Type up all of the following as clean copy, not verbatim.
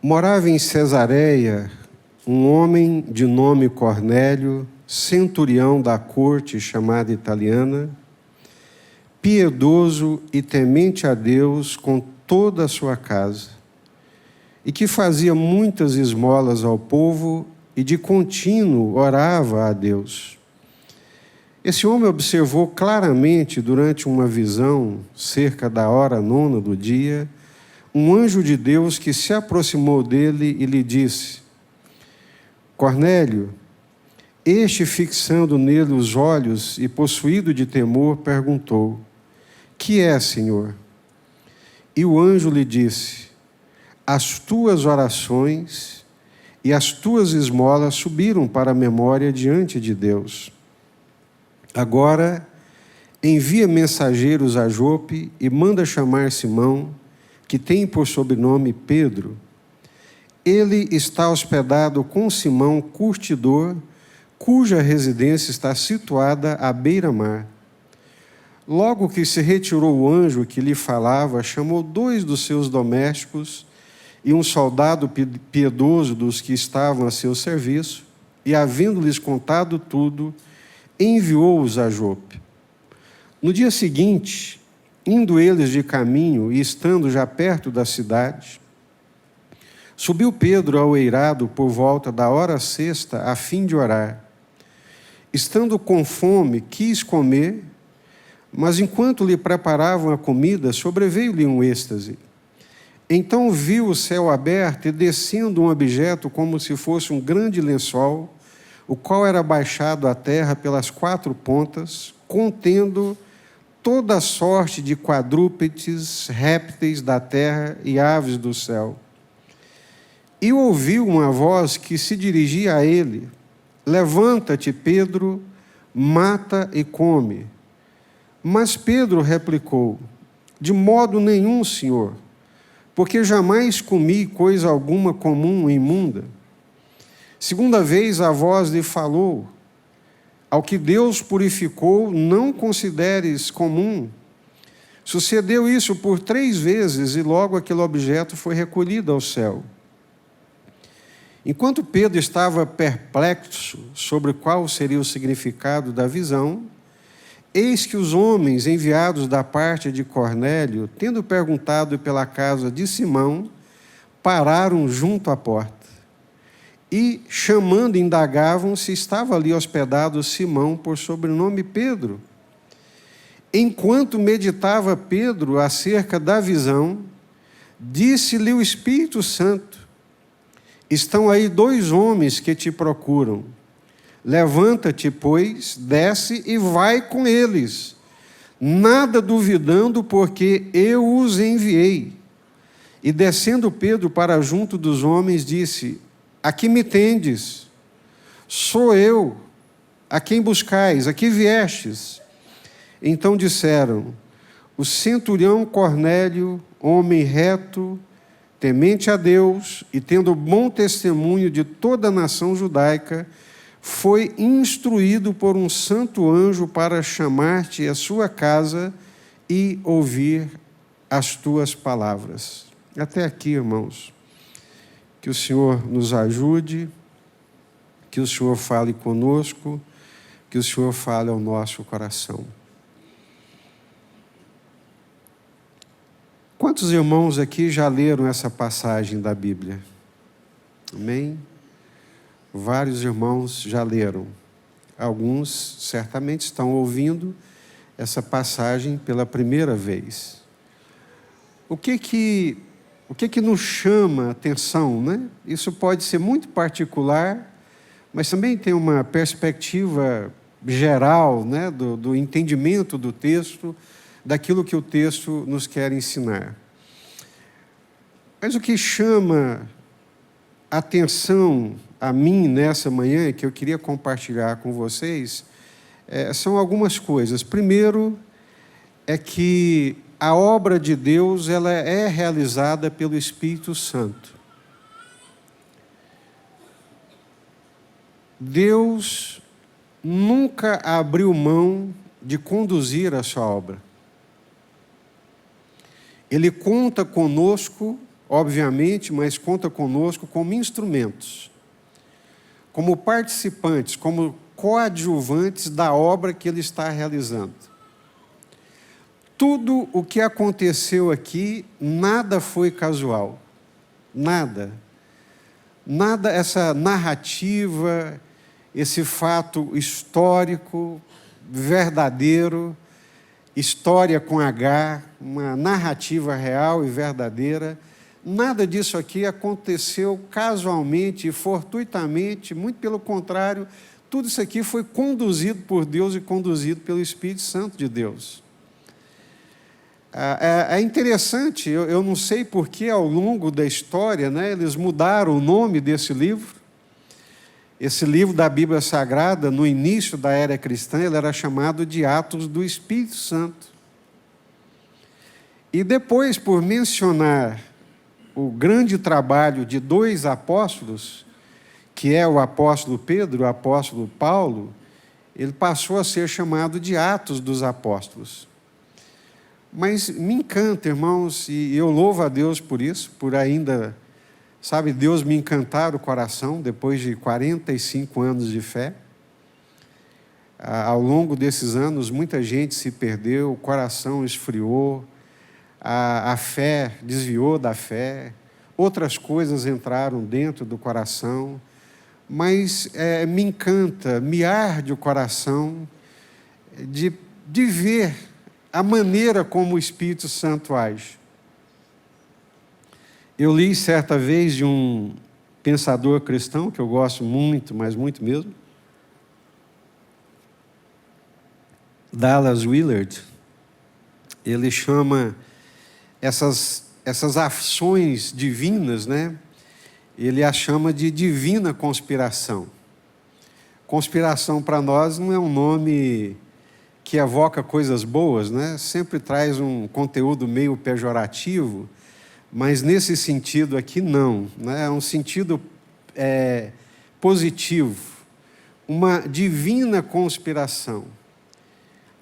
Morava em Cesareia um homem de nome Cornélio, centurião da corte chamada italiana, piedoso e temente a Deus com toda a sua casa, e que fazia muitas esmolas ao povo e de contínuo orava a Deus. Esse homem observou claramente durante uma visão, cerca da hora 9 do dia, um anjo de Deus que se aproximou dele e lhe disse: Cornélio. Este, fixando nele os olhos e possuído de temor, perguntou: Que é, Senhor? E o anjo lhe disse: As tuas orações e as tuas esmolas subiram para a memória diante de Deus. Agora, envia mensageiros a Jope e manda chamar Simão, que tem por sobrenome Pedro. Ele está hospedado com Simão, curtidor, cuja residência está situada à beira-mar. Logo que se retirou o anjo que lhe falava, chamou 2 dos seus domésticos e um soldado piedoso dos que estavam a seu serviço, e, havendo-lhes contado tudo, enviou-os a Jope. No dia seguinte, indo eles de caminho e estando já perto da cidade, subiu Pedro ao eirado por volta da hora sexta, a fim de orar. Estando com fome, quis comer, mas enquanto lhe preparavam a comida, sobreveio-lhe um êxtase. Então viu o céu aberto e descendo um objeto como se fosse um grande lençol, o qual era baixado à terra pelas 4 pontas, contendo toda sorte de quadrúpedes, répteis da terra e aves do céu. E ouviu uma voz que se dirigia a ele: Levanta-te, Pedro, mata e come. Mas Pedro replicou: De modo nenhum, Senhor, porque jamais comi coisa alguma comum e imunda. Segunda vez a voz lhe falou: Ao que Deus purificou, não consideres comum. Sucedeu isso por 3 vezes e logo aquele objeto foi recolhido ao céu. Enquanto Pedro estava perplexo sobre qual seria o significado da visão, eis que os homens enviados da parte de Cornélio, tendo perguntado pela casa de Simão, pararam junto à porta. E, chamando, indagavam se estava ali hospedado Simão, por sobrenome Pedro. Enquanto meditava Pedro acerca da visão, disse-lhe o Espírito Santo: Estão aí 2 homens que te procuram. Levanta-te, pois, desce e vai com eles, nada duvidando, porque eu os enviei. E descendo Pedro para junto dos homens, disse: A que me tendes? Sou eu, a quem buscais, a que viestes? Então disseram: O centurião Cornélio, homem reto, temente a Deus e tendo bom testemunho de toda a nação judaica, foi instruído por um santo anjo para chamar-te à sua casa e ouvir as tuas palavras. Até aqui, irmãos. Que o Senhor nos ajude, que o Senhor fale conosco, que o Senhor fale ao nosso coração. Quantos irmãos aqui já leram essa passagem da Bíblia? Amém? Vários irmãos já leram. Alguns certamente estão ouvindo essa passagem pela primeira vez. O que nos chama a atenção, né? Isso pode ser muito particular, mas também tem uma perspectiva geral, né, do entendimento do texto, daquilo que o texto nos quer ensinar. Mas o que chama atenção a mim nessa manhã, que eu queria compartilhar com vocês, são algumas coisas. Primeiro, é que a obra de Deus ela é realizada pelo Espírito Santo. Deus nunca abriu mão de conduzir a sua obra. Ele conta conosco obviamente, mas conta conosco como instrumentos, como participantes, como coadjuvantes da obra que Ele está realizando. Tudo o que aconteceu aqui, nada foi casual. Nada. Nada, essa narrativa, esse fato histórico, verdadeiro, história com H, uma narrativa real e verdadeira, nada disso aqui aconteceu casualmente, fortuitamente, muito pelo contrário, tudo isso aqui foi conduzido por Deus e conduzido pelo Espírito Santo de Deus. É interessante, eu não sei porque ao longo da história, né, eles mudaram o nome desse livro. Esse livro da Bíblia Sagrada, no início da era cristã, ele era chamado de Atos do Espírito Santo. E depois, por mencionar o grande trabalho de dois apóstolos, que é o apóstolo Pedro e o apóstolo Paulo, ele passou a ser chamado de Atos dos Apóstolos. Mas me encanta, irmãos, e eu louvo a Deus por isso, por ainda, sabe, Deus me encantar o coração, depois de 45 anos de fé. Ao longo desses anos, muita gente se perdeu, o coração esfriou, a fé desviou da fé, outras coisas entraram dentro do coração, mas me encanta, me arde o coração de ver a maneira como o Espírito Santo age. Eu li certa vez de um pensador cristão, que eu gosto muito, mas muito mesmo, Dallas Willard. Ele chama essas ações divinas, né? Ele a chama de divina conspiração. Conspiração para nós não é um nome que evoca coisas boas, né? Sempre traz um conteúdo meio pejorativo, mas nesse sentido aqui não, né? É um sentido positivo, uma divina conspiração.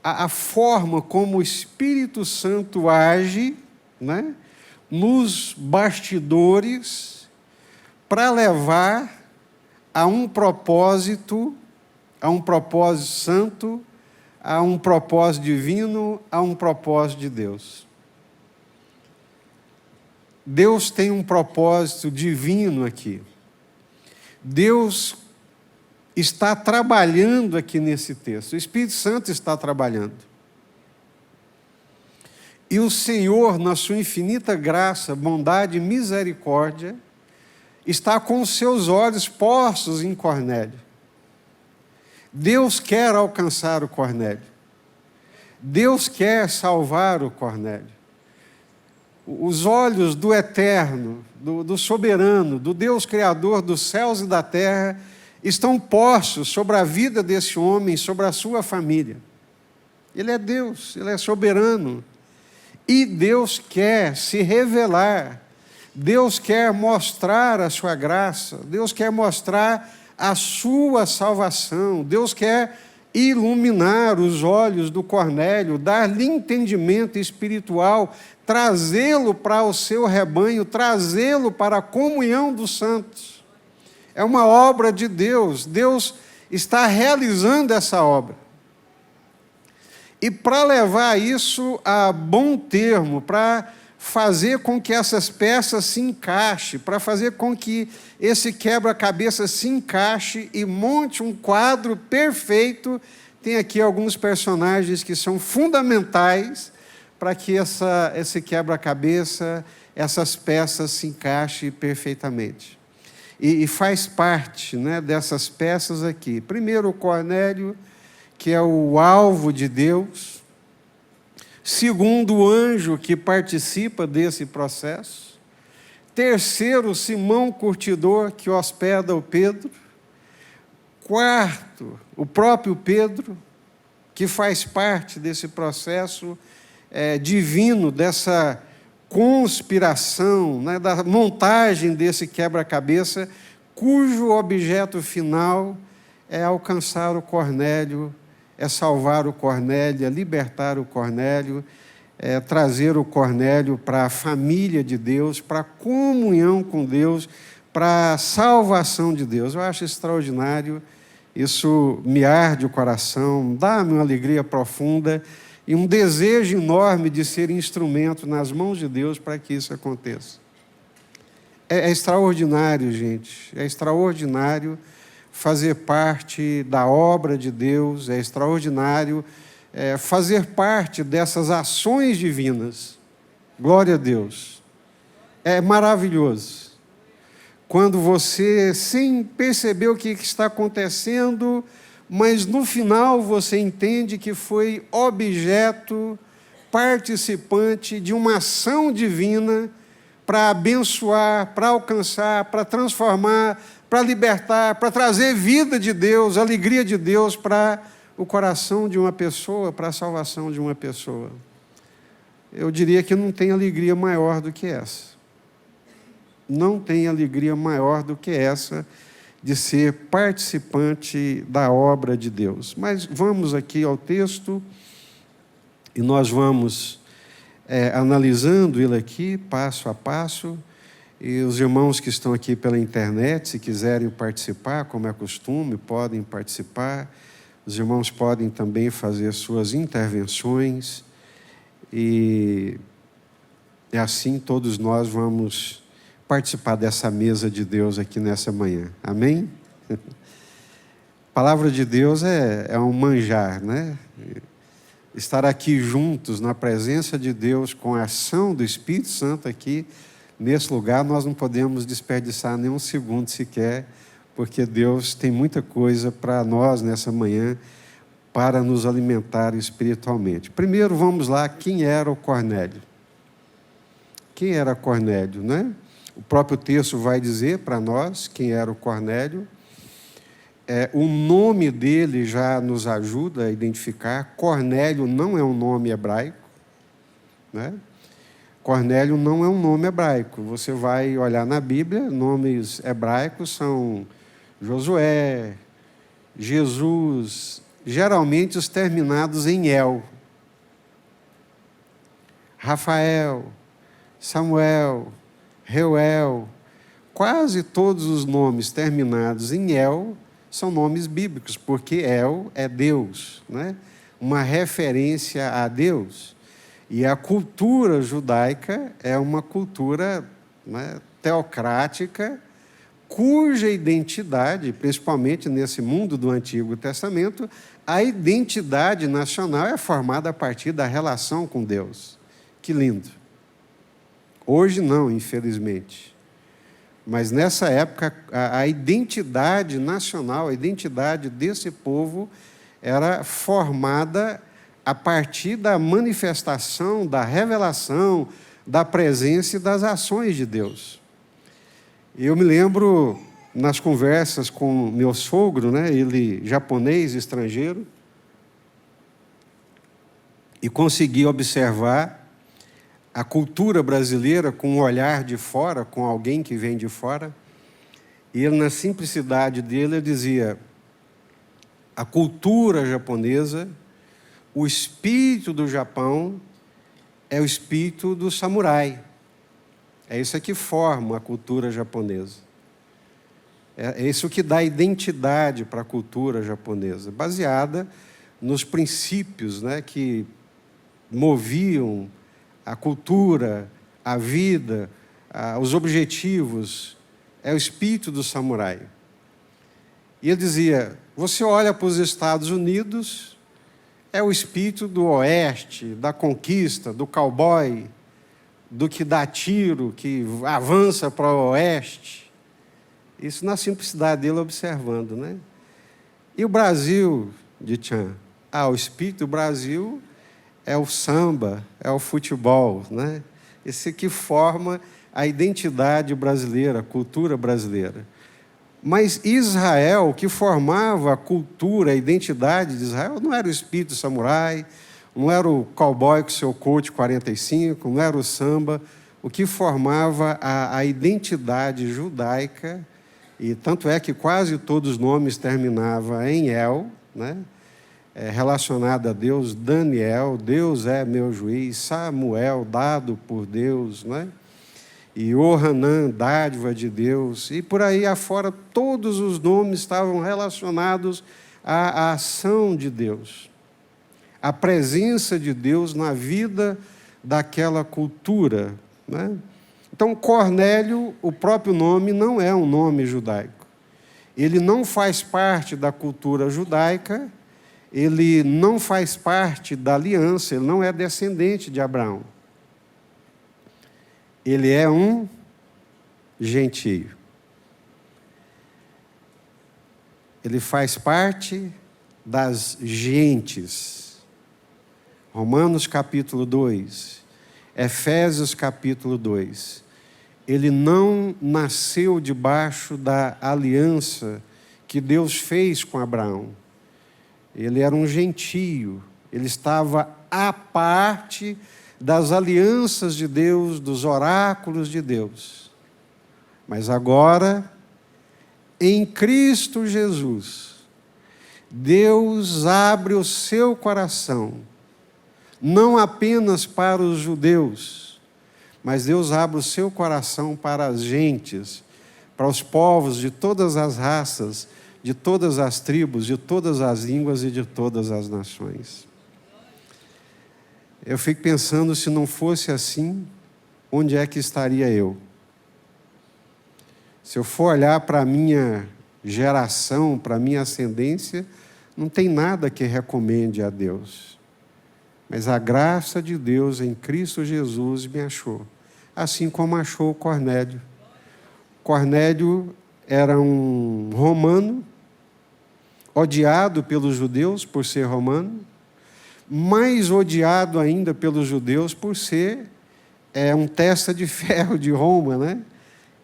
A forma como o Espírito Santo age, né, nos bastidores para levar a um propósito santo, a um propósito divino, a um propósito de Deus. Deus tem um propósito divino aqui. Deus está trabalhando aqui nesse texto. O Espírito Santo está trabalhando. E o Senhor, na sua infinita graça, bondade e misericórdia, está com os seus olhos postos em Cornélio. Deus quer alcançar o Cornélio. Deus quer salvar o Cornélio. Os olhos do Eterno, do Soberano, do Deus Criador dos céus e da terra, estão postos sobre a vida desse homem, sobre a sua família. Ele é Deus, Ele é soberano. E Deus quer se revelar, Deus quer mostrar a sua graça, Deus quer mostrar a sua salvação, Deus quer iluminar os olhos do Cornélio, dar-lhe entendimento espiritual, trazê-lo para o seu rebanho, trazê-lo para a comunhão dos santos. É uma obra de Deus, Deus está realizando essa obra. E para levar isso a bom termo, para fazer com que essas peças se encaixem, para fazer com que esse quebra-cabeça se encaixe e monte um quadro perfeito, tem aqui alguns personagens que são fundamentais para que esse quebra-cabeça, essas peças se encaixem perfeitamente. E faz parte, né, dessas peças aqui. Primeiro, o Cornélio, que é o alvo de Deus. Segundo, o anjo que participa desse processo. Terceiro, Simão Curtidor, que hospeda o Pedro. Quarto, o próprio Pedro, que faz parte desse processo divino, dessa conspiração, né, da montagem desse quebra-cabeça, cujo objeto final é alcançar o Cornélio, é salvar o Cornélio, é libertar o Cornélio, trazer o Cornélio para a família de Deus, para a comunhão com Deus, para a salvação de Deus. Eu acho extraordinário, isso me arde o coração, dá-me uma alegria profunda e um desejo enorme de ser instrumento nas mãos de Deus para que isso aconteça. É extraordinário, gente, é extraordinário fazer parte da obra de Deus, é extraordinário fazer parte dessas ações divinas. Glória a Deus. É maravilhoso. Quando você, sem perceber o que está acontecendo, mas no final você entende que foi objeto, participante de uma ação divina para abençoar, para alcançar, para transformar, para libertar, para trazer vida de Deus, alegria de Deus para o coração de uma pessoa, para a salvação de uma pessoa. Eu diria que não tem alegria maior do que essa. Não tem alegria maior do que essa de ser participante da obra de Deus. Mas vamos aqui ao texto e nós vamos analisando ele aqui, passo a passo. E os irmãos que estão aqui pela internet, se quiserem participar, como é costume, podem participar. Os irmãos podem também fazer suas intervenções. E assim todos nós vamos participar dessa mesa de Deus aqui nessa manhã. Amém? A palavra de Deus é um manjar, né? Estar aqui juntos na presença de Deus, com a ação do Espírito Santo aqui, nesse lugar, nós não podemos desperdiçar nem um segundo sequer, porque Deus tem muita coisa para nós nessa manhã, para nos alimentar espiritualmente. Primeiro, vamos lá, quem era o Cornélio? Quem era Cornélio, né? O próprio texto vai dizer para nós quem era o Cornélio. O nome dele já nos ajuda a identificar. Cornélio não é um nome hebraico, né? Cornélio não é um nome hebraico. Você vai olhar na Bíblia, nomes hebraicos são Josué, Jesus, geralmente os terminados em El. Rafael, Samuel, Reuel, quase todos os nomes terminados em El são nomes bíblicos, porque El é Deus, né? Uma referência a Deus. E a cultura judaica é uma cultura, né, teocrática, cuja identidade, principalmente nesse mundo do Antigo Testamento, a identidade nacional é formada a partir da relação com Deus. Que lindo! Hoje não, infelizmente. Mas nessa época, a identidade nacional, a identidade desse povo era formada a partir da manifestação, da revelação, da presença e das ações de Deus. Eu me lembro, nas conversas com meu sogro, né, ele japonês, estrangeiro, e consegui observar a cultura brasileira com um olhar de fora, com alguém que vem de fora, e ele, na simplicidade dele, ele dizia: a cultura japonesa, o espírito do Japão é o espírito do samurai. É isso que forma a cultura japonesa. É isso que dá identidade para a cultura japonesa, baseada nos princípios, né, que moviam a cultura, a vida, os objetivos. É o espírito do samurai. E ele dizia: você olha para os Estados Unidos, é o espírito do oeste, da conquista, do cowboy, do que dá tiro, que avança para o oeste. Isso na simplicidade dele observando, né? E o Brasil, de Tchan? O espírito do Brasil é o samba, é o futebol, né? Esse que forma a identidade brasileira, a cultura brasileira. Mas Israel, que formava a cultura, a identidade de Israel, não era o espírito samurai, não era o cowboy com seu Colt 45, não era o samba. O que formava a identidade judaica, e tanto é que quase todos os nomes terminavam em El, né? relacionada a Deus, Daniel, Deus é meu juiz, Samuel, dado por Deus, né? E Ohanã, dádiva de Deus, e por aí afora, todos os nomes estavam relacionados à ação de Deus, à presença de Deus na vida daquela cultura, né? Então, Cornélio, o próprio nome, não é um nome judaico. Ele não faz parte da cultura judaica, ele não faz parte da aliança, ele não é descendente de Abraão. Ele é um gentio. Ele faz parte das gentes. Romanos capítulo 2, Efésios capítulo 2. Ele não nasceu debaixo da aliança que Deus fez com Abraão. Ele era um gentio, ele estava à parte das alianças de Deus, dos oráculos de Deus. Mas agora, em Cristo Jesus, Deus abre o seu coração, não apenas para os judeus, mas Deus abre o seu coração para as gentes, para os povos de todas as raças, de todas as tribos, de todas as línguas e de todas as nações. Eu fico pensando, se não fosse assim, onde é que estaria eu? Se eu for olhar para a minha geração, para a minha ascendência, não tem nada que recomende a Deus. Mas a graça de Deus em Cristo Jesus me achou, assim como achou Cornélio. Cornélio era um romano, odiado pelos judeus por ser romano, mais odiado ainda pelos judeus por ser um testa de ferro de Roma, né?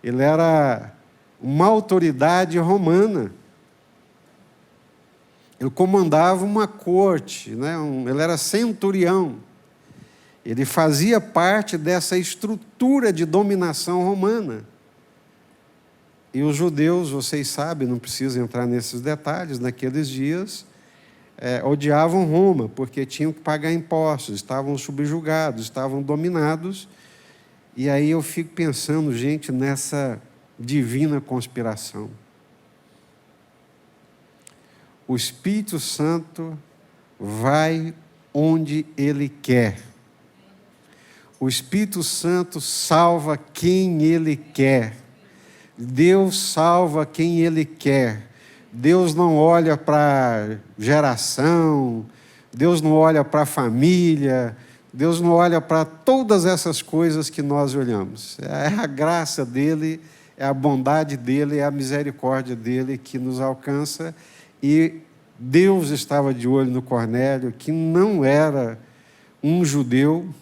Ele era uma autoridade romana. Ele comandava uma corte, né? Ele era centurião. Ele fazia parte dessa estrutura de dominação romana. E os judeus, vocês sabem, não preciso entrar nesses detalhes, naqueles dias, odiavam Roma, porque tinham que pagar impostos, estavam subjugados, estavam dominados. E aí eu fico pensando, gente, nessa divina conspiração. O Espírito Santo vai onde Ele quer. O Espírito Santo salva quem Ele quer. Deus salva quem Ele quer. Deus não olha para geração, Deus não olha para família, Deus não olha para todas essas coisas que nós olhamos. É a graça dEle, é a bondade dEle, é a misericórdia dEle que nos alcança. E Deus estava de olho no Cornélio, que não era um judeu,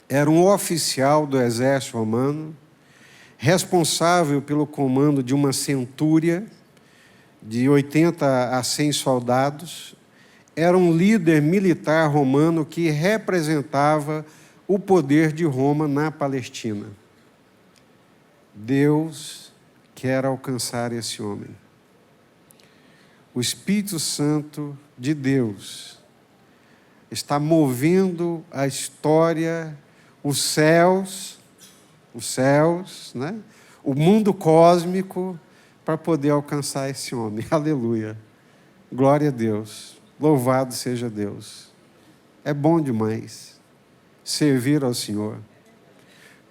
era um oficial do exército romano, responsável pelo comando de uma centúria, de 80 a 100 soldados, era um líder militar romano que representava o poder de Roma na Palestina. Deus quer alcançar esse homem. O Espírito Santo de Deus está movendo a história, os céus, né? O mundo cósmico, para poder alcançar esse homem. Aleluia. Glória a Deus. Louvado seja Deus. É bom demais servir ao Senhor,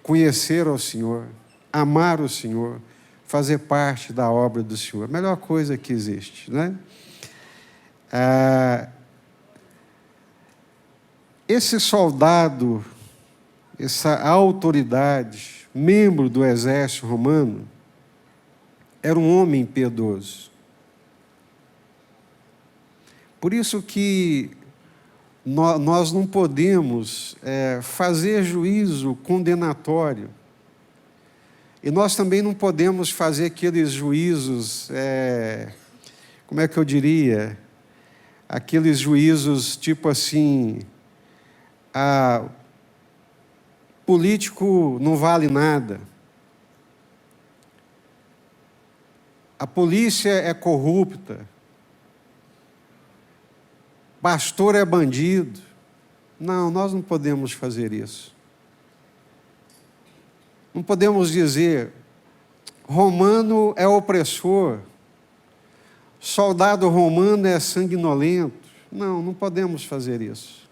conhecer ao Senhor, amar o Senhor, fazer parte da obra do Senhor. A melhor coisa que existe, né? Esse soldado, essa autoridade, membro do exército romano, era um homem piedoso. Por isso que nós não podemos fazer juízo condenatório. E nós também não podemos fazer aqueles juízos, como é que eu diria? Aqueles juízos tipo assim, político não vale nada. A polícia é corrupta. pastor é bandido. Não, nós não podemos fazer isso. Não podemos dizer, romano é opressor, soldado romano é sanguinolento. Não, não podemos fazer isso.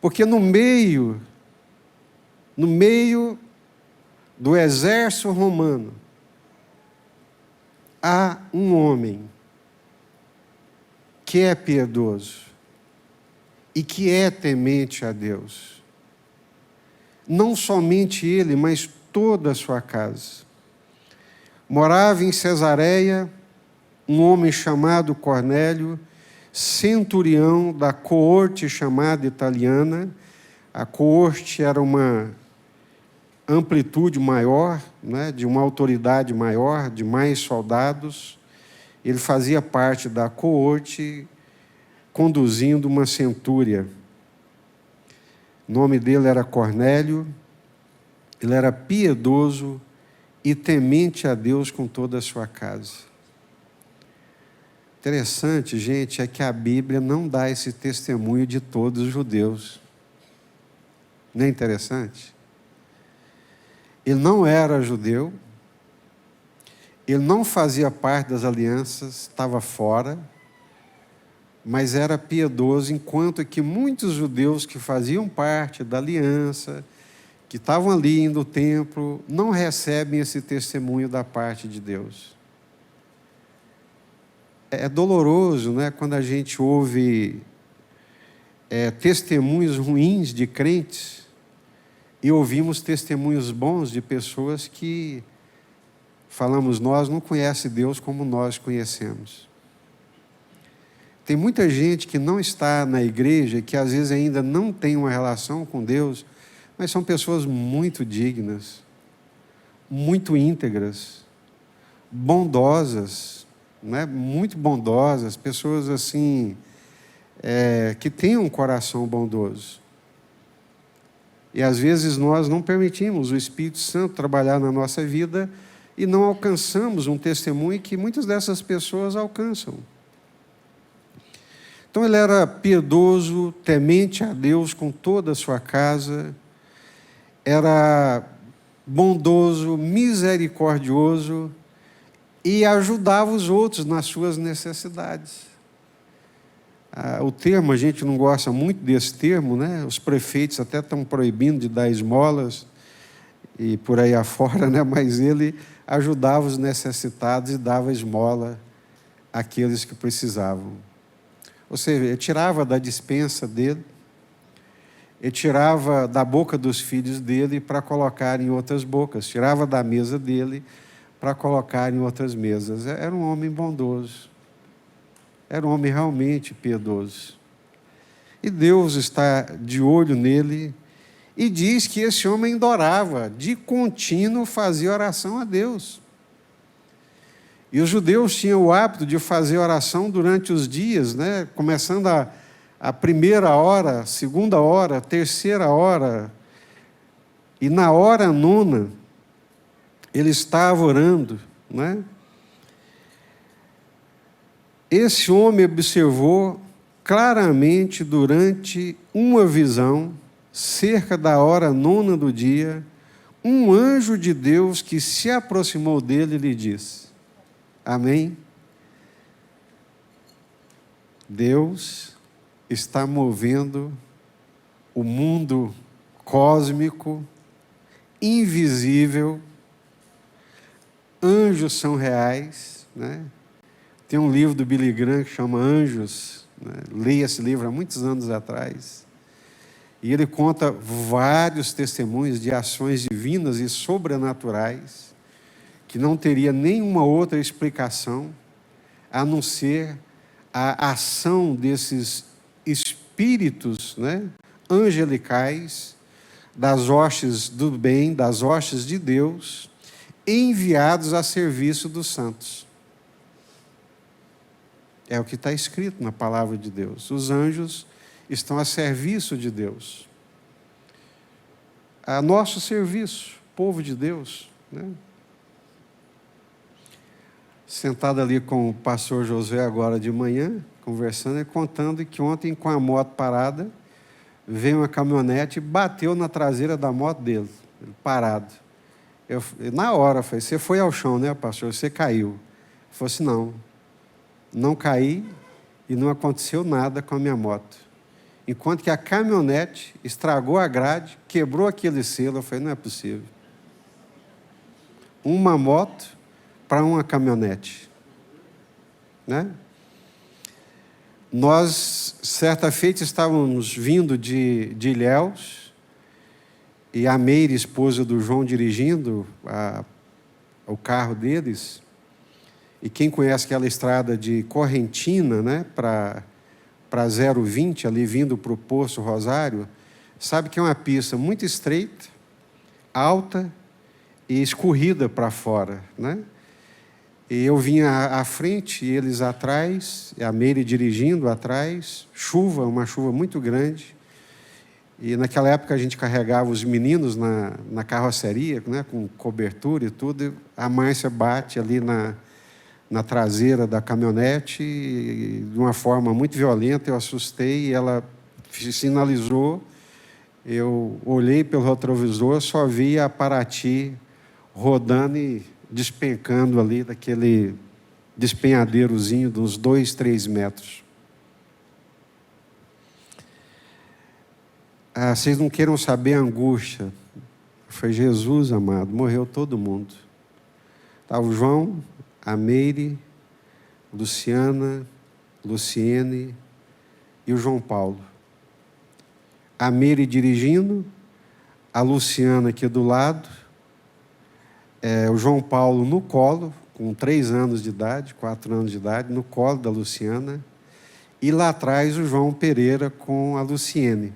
Porque no meio do exército romano, há um homem que é piedoso e que é temente a Deus. Não somente ele, mas toda a sua casa. Morava em Cesareia um homem chamado Cornélio, centurião da coorte chamada italiana. A coorte era uma amplitude maior, né, de uma autoridade maior, de mais soldados. Ele fazia parte da coorte, conduzindo uma centúria. O nome dele era Cornélio. Ele era piedoso e temente a Deus com toda a sua casa. Interessante, gente, é que a Bíblia não dá esse testemunho de todos os judeus. Não é interessante? Ele não era judeu, ele não fazia parte das alianças, estava fora, mas era piedoso, enquanto que muitos judeus que faziam parte da aliança, que estavam ali no templo, não recebem esse testemunho da parte de Deus. É doloroso, né, quando a gente ouve testemunhos ruins de crentes e ouvimos testemunhos bons de pessoas que, falamos nós, não conhecem Deus como nós conhecemos. Tem muita gente que não está na igreja, que às vezes ainda não tem uma relação com Deus, mas são pessoas muito dignas, muito íntegras, bondosas, né? Muito bondosas, pessoas assim, que têm um coração bondoso. E às vezes nós não permitimos o Espírito Santo trabalhar na nossa vida e não alcançamos um testemunho que muitas dessas pessoas alcançam. Então ele era piedoso, temente a Deus com toda a sua casa, era bondoso, misericordioso e ajudava os outros nas suas necessidades. O termo, a gente não gosta muito desse termo, né? Os prefeitos até estão proibindo de dar esmolas e por aí afora, né? Mas ele ajudava os necessitados e dava esmola àqueles que precisavam. Ou seja, ele tirava da despensa dele, ele tirava da boca dos filhos dele para colocar em outras bocas, tirava da mesa dele para colocar em outras mesas. Era um homem bondoso, era um homem realmente piedoso. E Deus está de olho nele e diz que esse homem adorava, de contínuo fazia oração a Deus. E os judeus tinham o hábito de fazer oração durante os dias, né? Começando a primeira hora, segunda hora, terceira hora. E na hora nona, ele estava orando, né? Esse homem observou claramente durante uma visão, cerca da hora nona do dia, um anjo de Deus que se aproximou dele e lhe disse: amém? Deus está movendo o mundo cósmico, invisível. Anjos são reais, né? Tem um livro do Billy Graham que chama Anjos, né? Li esse livro há muitos anos atrás. E ele conta vários testemunhos de ações divinas e sobrenaturais que não teria nenhuma outra explicação a não ser a ação desses espíritos, né, angelicais, das hostes do bem, das hostes de Deus, enviados a serviço dos santos. É o que está escrito na palavra de Deus. Os anjos estão a serviço de Deus. A nosso serviço, povo de Deus, né? Sentado ali com o pastor José agora de manhã, conversando e contando que ontem, com a moto parada, veio uma caminhonete e bateu na traseira da moto dele, parado. Na hora, eu falei, você foi ao chão, né, pastor? Você caiu. Ele falou assim, não caí e não aconteceu nada com a minha moto. Enquanto que a caminhonete estragou a grade, quebrou aquele selo. Eu falei, não é possível. Uma moto para uma caminhonete. Né? Nós, certa feita, estávamos vindo de Ilhéus, e a Meire, esposa do João, dirigindo o carro deles. E quem conhece aquela estrada de Correntina, né, para 020, ali vindo para o Poço Rosário, sabe que é uma pista muito estreita, alta e escorrida para fora, né? E eu vinha à frente e eles atrás, e a Meire dirigindo atrás, uma chuva muito grande. E naquela época a gente carregava os meninos na carroceria, né, com cobertura e tudo, e a Márcia bate ali na traseira da caminhonete, e de uma forma muito violenta. Eu assustei e ela sinalizou. Eu olhei pelo retrovisor, só vi a Paraty rodando e despencando ali daquele despenhadeirozinho de uns 2, 3 metros. Vocês não queiram saber a angústia. Foi Jesus, amado, morreu todo mundo. Estava o João, a Meire, Luciana, Luciene e o João Paulo. A Meire dirigindo, a Luciana aqui do lado, o João Paulo no colo, com 3 anos de idade, 4 anos de idade, no colo da Luciana, e lá atrás o João Pereira com a Luciene.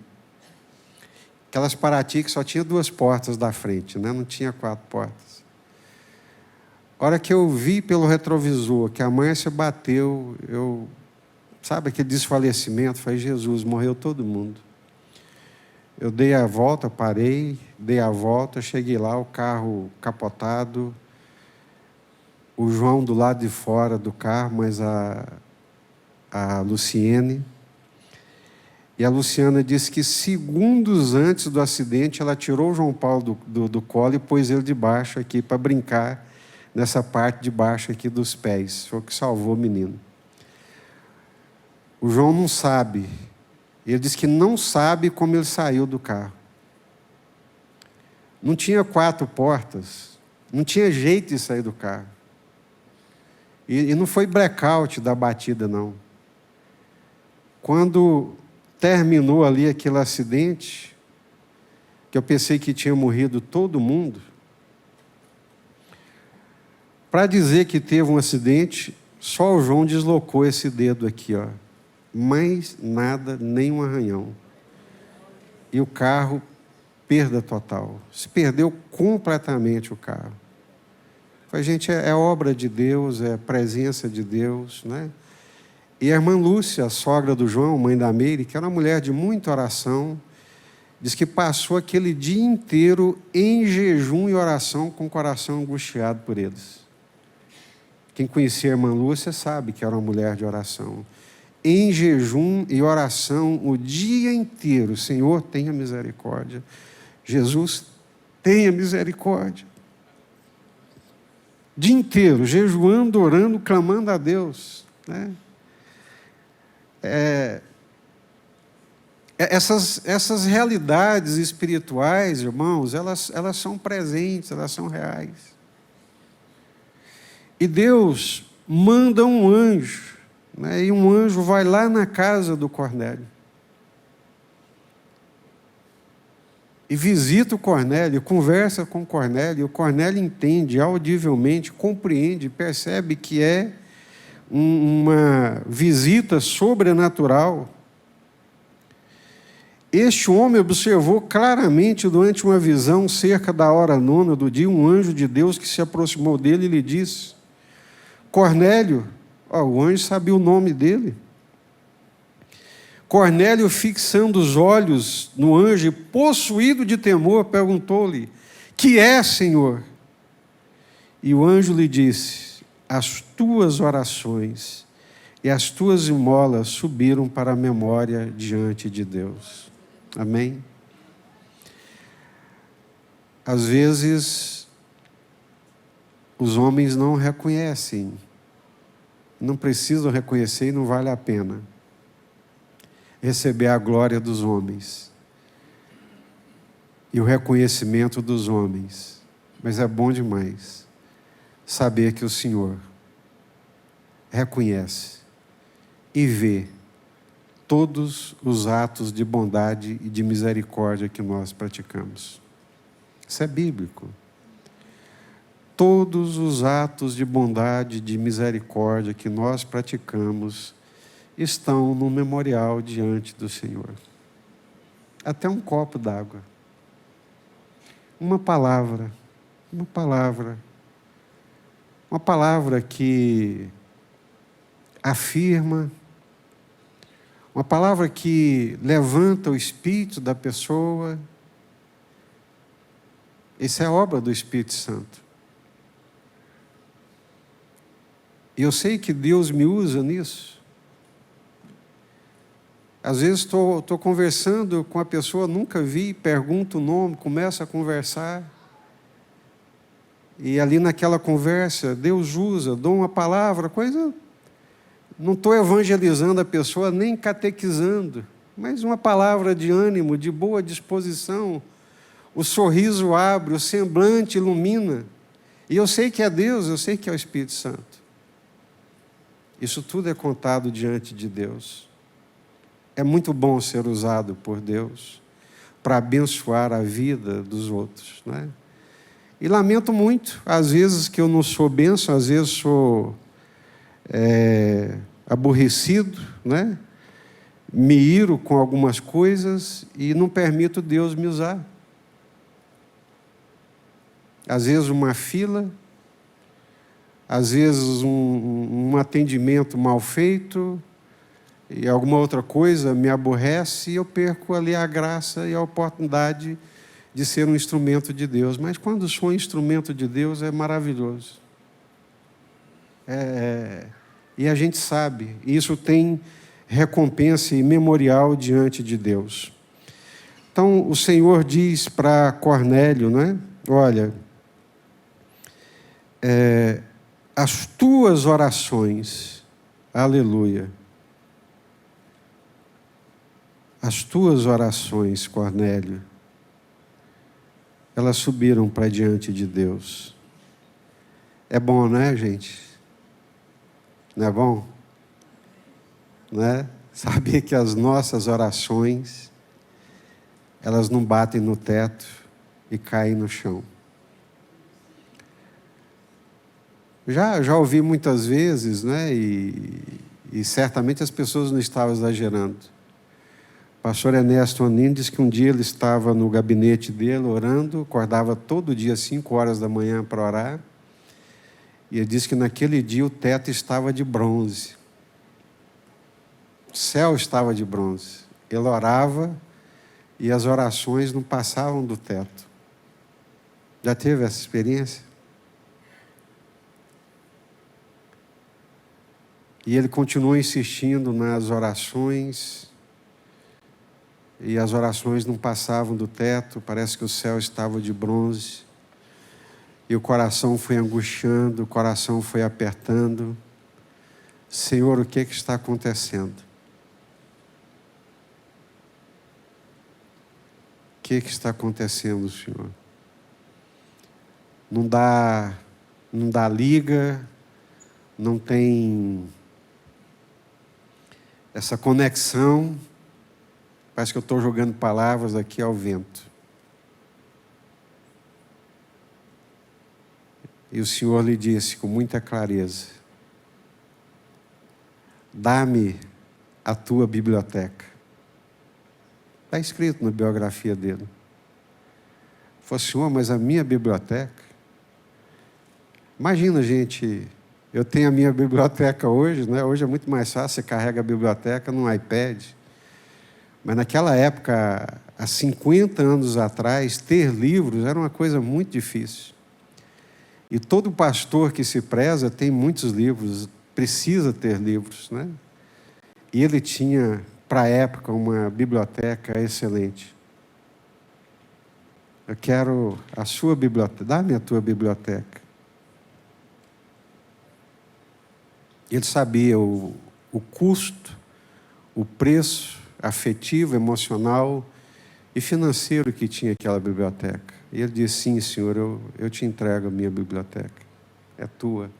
Aquelas Paraty que só tinha 2 portas da frente, né? Não tinha 4 portas. A hora que eu vi pelo retrovisor que a Márcia bateu, sabe aquele desfalecimento? Falei, Jesus, morreu todo mundo. Eu dei a volta, parei, dei a volta, cheguei lá, o carro capotado, o João do lado de fora do carro, mas a Luciene. E a Luciana disse que segundos antes do acidente, ela tirou o João Paulo do colo e pôs ele de baixo aqui para brincar nessa parte de baixo aqui dos pés. Foi o que salvou o menino. O João não sabe. Ele disse que não sabe como ele saiu do carro. Não tinha 4 portas. Não tinha jeito de sair do carro. E não foi blackout da batida, não. Quando terminou ali aquele acidente, que eu pensei que tinha morrido todo mundo, para dizer que teve um acidente, só o João deslocou esse dedo aqui, ó. Mais nada, nem um arranhão. E o carro, perda total. Se perdeu completamente o carro. Falei, gente, é obra de Deus, é presença de Deus, né? E a irmã Lúcia, a sogra do João, mãe da Meire, que era uma mulher de muita oração, diz que passou aquele dia inteiro em jejum e oração, com o coração angustiado por eles. Quem conhecia a irmã Lúcia sabe que era uma mulher de oração. Em jejum e oração o dia inteiro. Senhor, tenha misericórdia. Jesus, tenha misericórdia. O dia inteiro, jejuando, orando, clamando a Deus, né? Essas realidades espirituais, irmãos, elas são presentes, elas são reais. E Deus manda um anjo, né? E um anjo vai lá na casa do Cornélio. E visita o Cornélio, conversa com o Cornélio, e o Cornélio entende audivelmente, compreende, percebe que é uma visita sobrenatural. Este homem observou claramente durante uma visão, cerca da hora 9 do dia, um anjo de Deus que se aproximou dele e lhe disse, Cornélio, o anjo sabia o nome dele. Cornélio, fixando os olhos no anjo, possuído de temor, perguntou-lhe, que é, Senhor? E o anjo lhe disse, as tuas orações e as tuas esmolas subiram para a memória diante de Deus. Amém? Às vezes, os homens não reconhecem, não precisam reconhecer e não vale a pena receber a glória dos homens e o reconhecimento dos homens. Mas é bom demais saber que o Senhor reconhece e vê todos os atos de bondade e de misericórdia que nós praticamos. Isso é bíblico. Todos os atos de bondade e de misericórdia que nós praticamos estão no memorial diante do Senhor. Até um copo d'água. Uma palavra que afirma, uma palavra que levanta o espírito da pessoa. Isso é obra do Espírito Santo. E eu sei que Deus me usa nisso. Às vezes estou conversando com a pessoa, nunca vi, pergunto o nome, começo a conversar. E ali naquela conversa, Deus usa, dou uma palavra, coisa... Não estou evangelizando a pessoa, nem catequizando, mas uma palavra de ânimo, de boa disposição. O sorriso abre, o semblante ilumina. E eu sei que é Deus, eu sei que é o Espírito Santo. Isso tudo é contado diante de Deus. É muito bom ser usado por Deus para abençoar a vida dos outros, não é? E lamento muito, às vezes que eu não sou bênção, às vezes sou aborrecido, né? Me iro com algumas coisas e não permito Deus me usar. Às vezes uma fila, às vezes um atendimento mal feito, e alguma outra coisa me aborrece, e eu perco ali a graça e a oportunidade de ser um instrumento de Deus. Mas quando sou um instrumento de Deus, é maravilhoso. E a gente sabe, isso tem recompensa e memorial diante de Deus. Então, o Senhor diz para Cornélio, né? Olha, as tuas orações, aleluia, as tuas orações, Cornélio, elas subiram para diante de Deus. É bom, né, gente? Não é bom? Né? Saber que as nossas orações, elas não batem no teto e caem no chão. Já ouvi muitas vezes, né? E certamente as pessoas não estavam exagerando. O pastor Ernesto Anini disse que um dia ele estava no gabinete dele orando, acordava todo dia às 5 horas da manhã para orar, e ele disse que naquele dia o teto estava de bronze. O céu estava de bronze. Ele orava e as orações não passavam do teto. Já teve essa experiência? E ele continuou insistindo nas orações, e as orações não passavam do teto, parece que o céu estava de bronze, e o coração foi angustiando, o coração foi apertando. Senhor, o que está acontecendo? O que está acontecendo, Senhor? Não dá liga, não tem essa conexão. Parece que eu estou jogando palavras aqui ao vento. E o Senhor lhe disse com muita clareza: dá-me a tua biblioteca. Está escrito na biografia dele. Ele falou: Senhor, mas a minha biblioteca? Imagina, gente, eu tenho a minha biblioteca hoje, né? Hoje é muito mais fácil, você carrega a biblioteca num iPad. Mas naquela época, há 50 anos atrás, ter livros era uma coisa muito difícil. E todo pastor que se preza tem muitos livros. precisa ter livros, né? E ele tinha, para a época, uma biblioteca excelente. Eu quero a sua biblioteca, dá-me a tua biblioteca. Ele sabia o custo, o preço afetivo, emocional e financeiro que tinha aquela biblioteca. E ele disse, sim, senhor, eu te entrego a minha biblioteca. É tua.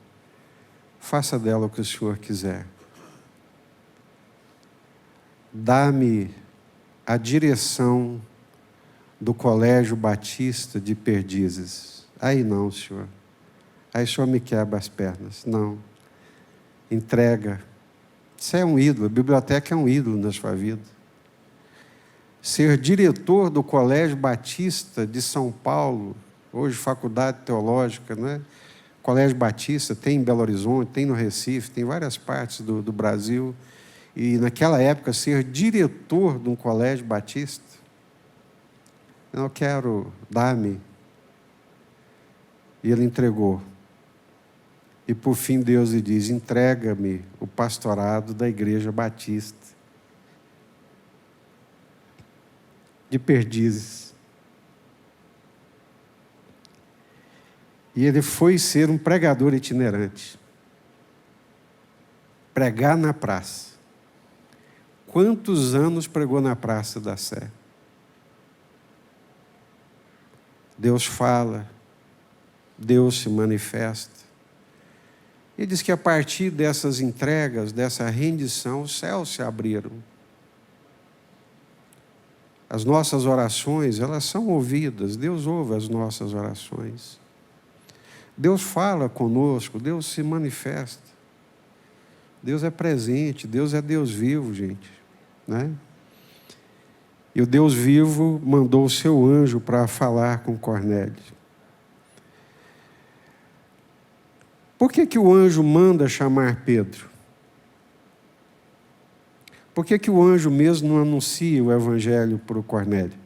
Faça dela o que o senhor quiser. Dá-me a direção do Colégio Batista de Perdizes. Aí não, senhor. Aí o senhor me quebra as pernas. Não. Entrega. Isso é um ídolo. A biblioteca é um ídolo na sua vida. Ser diretor do Colégio Batista de São Paulo, hoje Faculdade Teológica, né? Colégio Batista tem em Belo Horizonte, tem no Recife, tem em várias partes do Brasil. E naquela época, ser diretor de um colégio batista, eu quero, dar-me. E ele entregou. E por fim Deus lhe diz, entrega-me o pastorado da Igreja Batista de Perdizes. E ele foi ser um pregador itinerante. Pregar na praça. Quantos anos pregou na Praça da Sé? Deus fala, Deus se manifesta. Ele diz que a partir dessas entregas, dessa rendição, os céus se abriram. As nossas orações, elas são ouvidas, Deus ouve as nossas orações. Deus fala conosco, Deus se manifesta. Deus é presente, Deus é Deus vivo, gente, né? E o Deus vivo mandou o seu anjo para falar com Cornélio. Por que o anjo manda chamar Pedro? Por que o anjo mesmo não anuncia o evangelho para o Cornélio?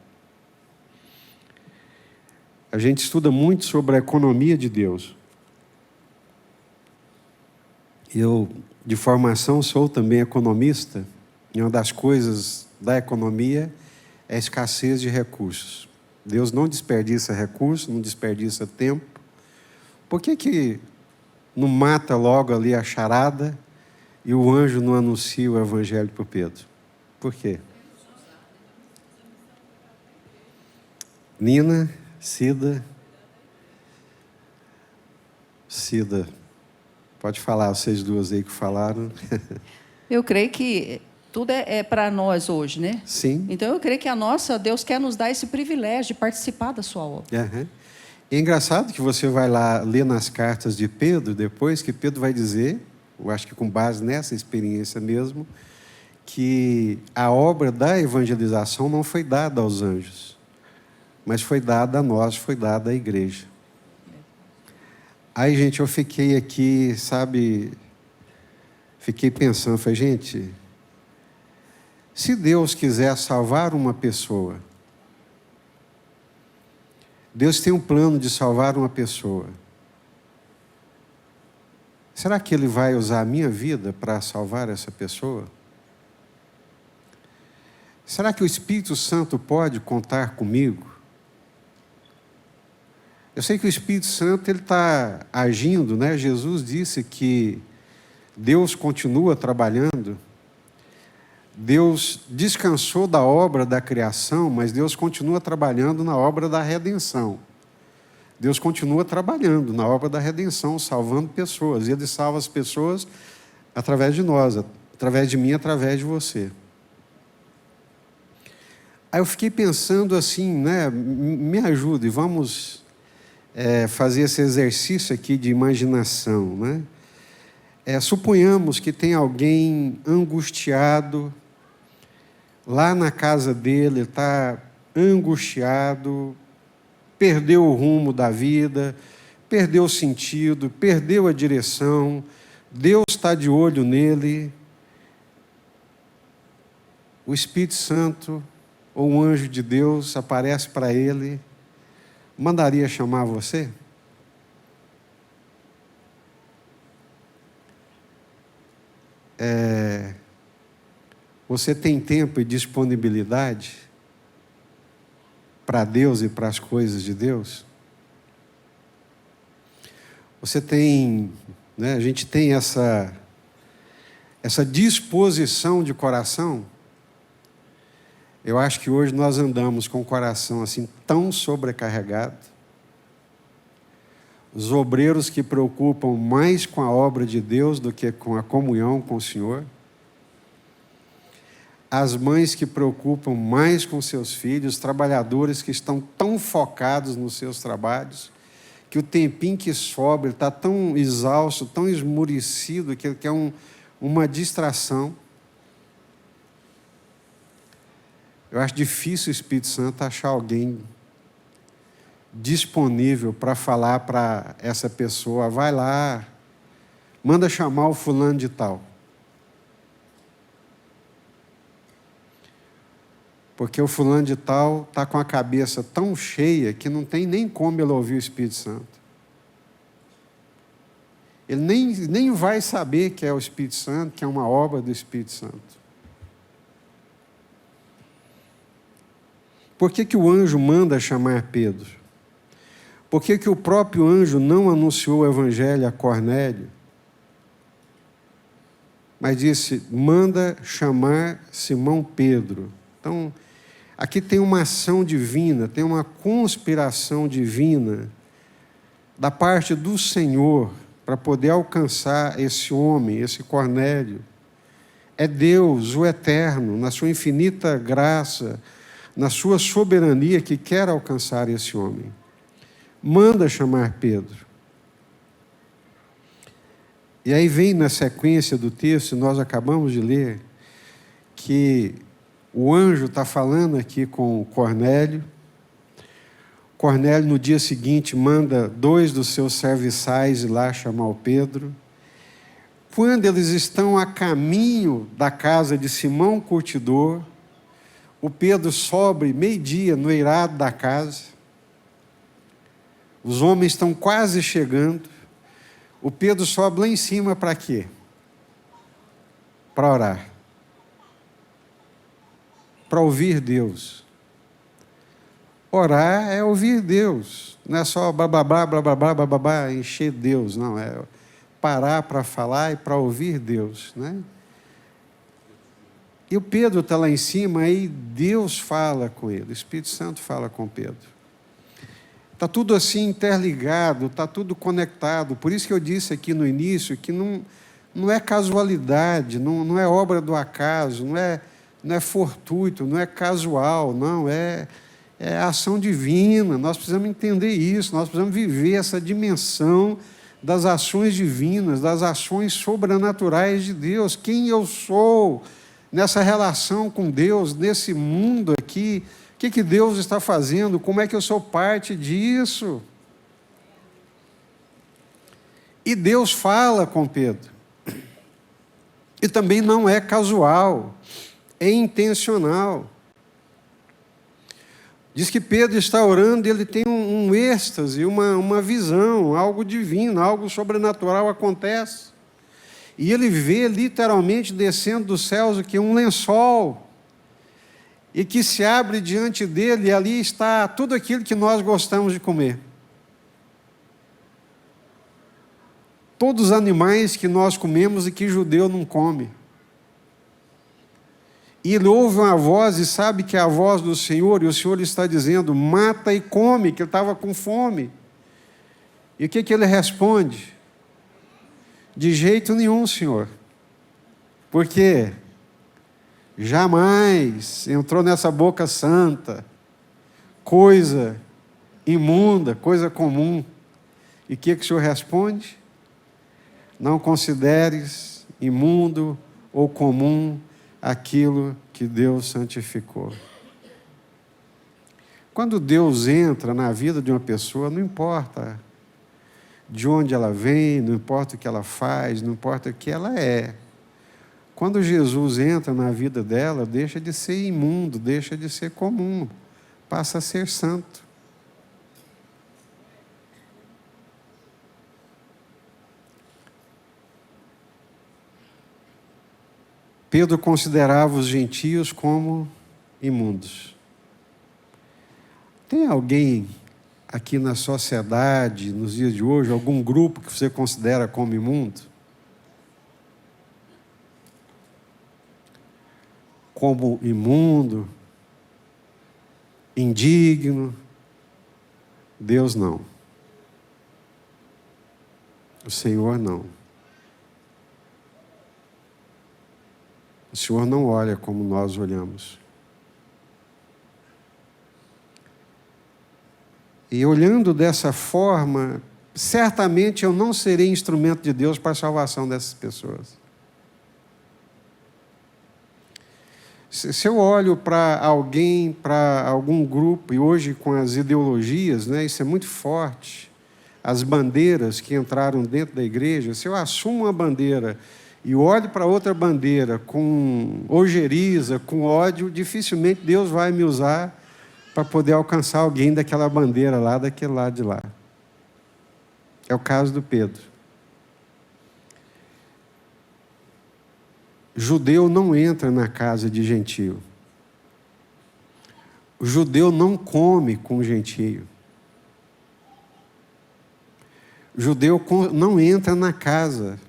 A gente estuda muito sobre a economia de Deus. Eu, de formação, sou também economista, e uma das coisas da economia é a escassez de recursos. Deus não desperdiça recursos, não desperdiça tempo. Por que não mata logo ali a charada e o anjo não anuncia o evangelho para o Pedro? Por quê? Nina, Cida, pode falar, vocês duas aí que falaram. Eu creio que tudo é para nós hoje, né? Sim. Então eu creio que Deus quer nos dar esse privilégio de participar da sua obra. Uhum. É engraçado que você vai lá ler nas cartas de Pedro, depois que Pedro vai dizer, eu acho que com base nessa experiência mesmo, que a obra da evangelização não foi dada aos anjos, mas foi dada a nós, foi dada à igreja. Aí, gente, eu fiquei aqui, sabe, fiquei pensando, falei, gente, se Deus quiser salvar uma pessoa, Deus tem um plano de salvar uma pessoa. Será que Ele vai usar a minha vida para salvar essa pessoa? Será que o Espírito Santo pode contar comigo? Eu sei que o Espírito Santo ele está agindo, né? Jesus disse que Deus continua trabalhando. Deus descansou da obra da criação, mas Deus continua trabalhando na obra da redenção. Deus continua trabalhando na obra da redenção, salvando pessoas. E Ele salva as pessoas através de nós, através de mim, através de você. Aí eu fiquei pensando assim, né? Me ajude, vamos fazer esse exercício aqui de imaginação, né? Suponhamos que tem alguém angustiado, lá na casa dele, está angustiado, perdeu o rumo da vida, perdeu o sentido, perdeu a direção, Deus está de olho nele. O Espírito Santo, ou um anjo de Deus, aparece para ele, mandaria chamar você? Você tem tempo e disponibilidade para Deus e para as coisas de Deus? Você tem, né, a gente tem essa disposição de coração? Eu acho que hoje nós andamos com o coração assim tão sobrecarregado. Os obreiros que preocupam mais com a obra de Deus do que com a comunhão com o Senhor. As mães que preocupam mais com seus filhos, os trabalhadores que estão tão focados nos seus trabalhos, que o tempinho que sobra está tão exausto, tão esmurecido, que ele quer uma distração. Eu acho difícil o Espírito Santo achar alguém disponível para falar para essa pessoa, vai lá, manda chamar o fulano de tal. Porque o fulano de tal está com a cabeça tão cheia que não tem nem como ele ouvir o Espírito Santo. Ele nem vai saber que é o Espírito Santo, que é uma obra do Espírito Santo. Por que o anjo manda chamar Pedro? Por que o próprio anjo não anunciou o evangelho a Cornélio? Mas disse, manda chamar Simão Pedro. Então, aqui tem uma ação divina, tem uma conspiração divina da parte do Senhor para poder alcançar esse homem, esse Cornélio. É Deus, o Eterno, na sua infinita graça, na sua soberania, que quer alcançar esse homem. Manda chamar Pedro. E aí vem na sequência do texto, nós acabamos de ler, que o anjo está falando aqui com Cornélio. Cornélio, no dia seguinte, manda 2 dos seus serviçais ir lá chamar o Pedro. Quando eles estão a caminho da casa de Simão Curtidor, o Pedro sobe meio-dia no eirado da casa. Os homens estão quase chegando. O Pedro sobe lá em cima para quê? Para orar. Para ouvir Deus. Orar é ouvir Deus. Não é só blá, blá, blá, blá, blá, blá, blá, blá, blá, encher Deus. Não, é parar para falar e para ouvir Deus, né? E o Pedro está lá em cima, aí Deus fala com ele, o Espírito Santo fala com Pedro. Está tudo assim interligado, está tudo conectado. Por isso que eu disse aqui no início que não é casualidade, não é obra do acaso, não é fortuito, não é casual, não, é ação divina. Nós precisamos entender isso, nós precisamos viver essa dimensão das ações divinas, das ações sobrenaturais de Deus. Quem eu sou nessa relação com Deus, nesse mundo aqui, o que Deus está fazendo, como é que eu sou parte disso? E Deus fala com Pedro. E também não é casual, é intencional. Diz que Pedro está orando e ele tem um êxtase, uma visão, algo divino, algo sobrenatural acontece. E ele vê literalmente descendo dos céus o que? Um lençol. E que se abre diante dele, e ali está tudo aquilo que nós gostamos de comer. Todos os animais que nós comemos e que judeu não come. E ele ouve uma voz e sabe que é a voz do Senhor, e o Senhor está dizendo, mata e come, que ele estava com fome. E o que ele responde? De jeito nenhum, Senhor. Porque jamais entrou nessa boca santa coisa imunda, coisa comum. E o que o Senhor responde? Não consideres imundo ou comum aquilo que Deus santificou. Quando Deus entra na vida de uma pessoa, não importa de onde ela vem, não importa o que ela faz, não importa o que ela é. Quando Jesus entra na vida dela, deixa de ser imundo, deixa de ser comum, passa a ser santo. Pedro considerava os gentios como imundos. Tem alguém aqui na sociedade, nos dias de hoje, algum grupo que você considera como imundo? Como imundo, indigno? Deus não. O Senhor não. O Senhor não olha como nós olhamos. E olhando dessa forma, certamente eu não serei instrumento de Deus para a salvação dessas pessoas. Se eu olho para alguém, para algum grupo, e hoje com as ideologias, né, isso é muito forte, as bandeiras que entraram dentro da igreja, se eu assumo uma bandeira e olho para outra bandeira com ojeriza, com ódio, dificilmente Deus vai me usar para poder alcançar alguém daquela bandeira lá, daquele lado de lá. É o caso do Pedro. Judeu não entra na casa de gentio. O judeu não come com gentio. O judeu não entra na casa,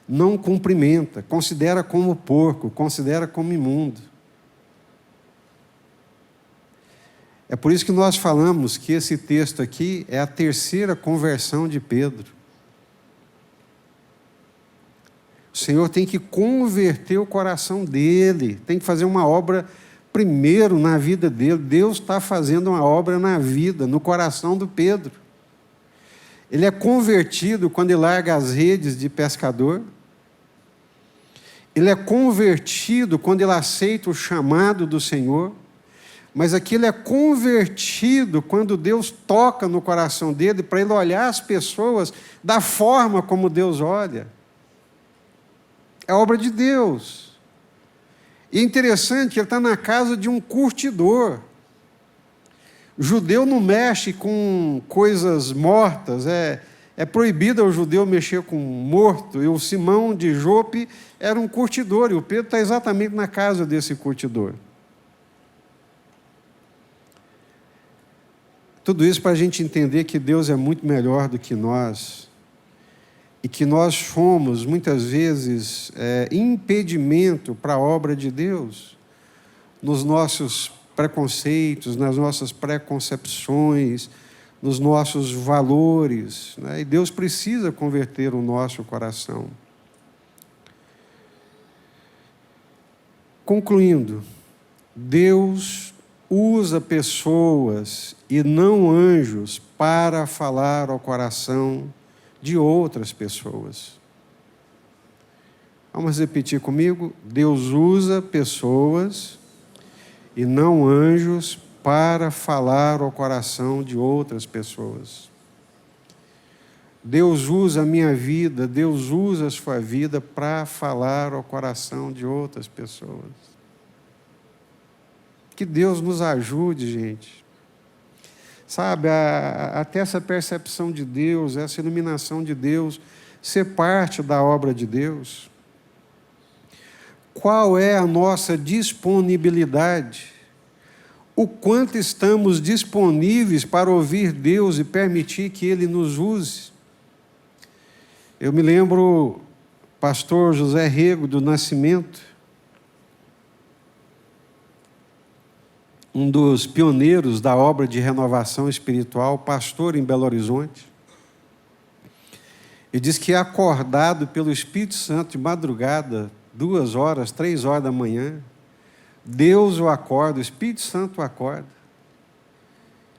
não cumprimenta, considera como porco, considera como imundo. É por isso que nós falamos que esse texto aqui é a terceira conversão de Pedro. O Senhor tem que converter o coração dele, tem que fazer uma obra primeiro na vida dele. Deus está fazendo uma obra na vida, no coração do Pedro. Ele é convertido quando ele larga as redes de pescador. Ele é convertido quando ele aceita o chamado do Senhor. Mas aqui ele é convertido quando Deus toca no coração dele para ele olhar as pessoas da forma como Deus olha. É obra de Deus. E é interessante que ele está na casa de um curtidor. O judeu não mexe com coisas mortas, é proibido ao judeu mexer com morto. E o Simão de Jope era um curtidor, e o Pedro está exatamente na casa desse curtidor. Tudo isso para a gente entender que Deus é muito melhor do que nós, e que nós fomos, muitas vezes, impedimento para a obra de Deus, nos nossos preconceitos, nas nossas preconcepções, nos nossos valores, né? E Deus precisa converter o nosso coração. Concluindo, Deus usa pessoas e não anjos para falar ao coração de outras pessoas. Vamos repetir comigo? Deus usa pessoas e não anjos para falar ao coração de outras pessoas. Deus usa a minha vida, Deus usa a sua vida para falar ao coração de outras pessoas. Que Deus nos ajude, gente. Sabe, até essa percepção de Deus, essa iluminação de Deus, ser parte da obra de Deus. Qual é a nossa disponibilidade? O quanto estamos disponíveis para ouvir Deus e permitir que Ele nos use? Eu me lembro, pastor José Rego do Nascimento, um dos pioneiros da obra de renovação espiritual, pastor em Belo Horizonte. Ele diz que é acordado pelo Espírito Santo de madrugada, 2 horas, 3 horas da manhã, Deus o acorda, o Espírito Santo o acorda,